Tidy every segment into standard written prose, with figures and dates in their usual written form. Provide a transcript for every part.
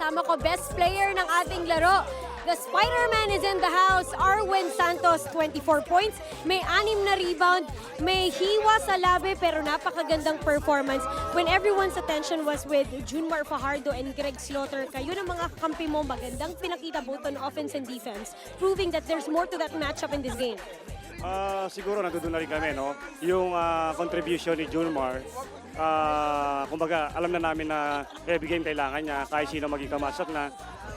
kasama ko best player ng ating laro. The Spider-Man is in the house. Arwen Santos, 24 points. May 6 na rebound. May hiwa sa labi pero napakagandang performance. When everyone's attention was with Junmar Fajardo and Greg Slaughter, kayo ng mga kakampi mo, magandang pinakita both on offense and defense, proving that there's more to that matchup in this game. Siguro nandun na rin kami, no? Yung contribution ni Junmar, kumbaga alam na namin na every game kailangan niya, kahit sino maging kamasok na.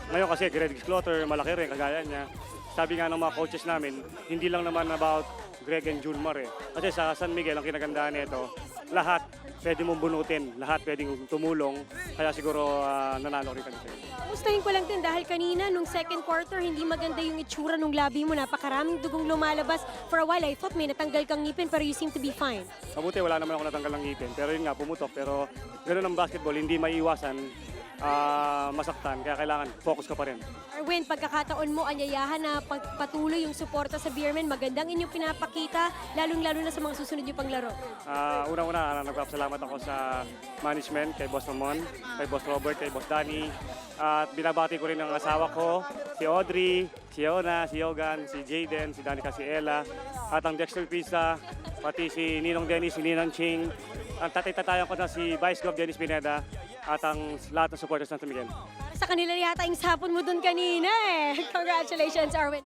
Ngayon kasi Greg Slaughter, malaki rin, kagaya niya. Sabi nga ng mga coaches namin, hindi lang naman about Greg and Junmar eh. Kasi sa San Miguel, ang kinagandaan nito, lahat pwede mong bunutin, lahat pwedeng tumulong. Kaya siguro nanalo rin kami sa'yo. Gustuhin ko lang din dahil kanina nung second quarter, hindi maganda yung itsura nung labi mo. Napakaraming dugong lumalabas. For a while, I thought may natanggal kang ngipin pero you seem to be fine. Mabuti, wala naman ako natanggal ng ngipin. Pero yun nga, pumutok. Pero ganoon ang basketball, hindi maiiwasan masaktan. Kaya kailangan focus ka pa rin. Arwen, pagkakataon mo, anyayahan na patuloy yung suporta sa Beermen. Magandang inyong pinapakita, lalong-lalo na sa mga susunod yung panglaro. Una-una, nagpapasalamat ako sa management, kay Boss Ramon, kay Boss Robert, kay Boss Danny. At binabati ko rin ang asawa ko, si Audrey, si Yona, si Yogan, si Jayden, si Danica, si Ella, at ang Dexter Pizza, pati si Ninong Dennis, si Ninang Ching, ang tatay-tatayan ko na si Vice Gov Dennis Pineda, at ang lahat ng supporters ng San Miguel. Para sa kanila yata yung sapon mo dun kanina eh. Congratulations, Arwen.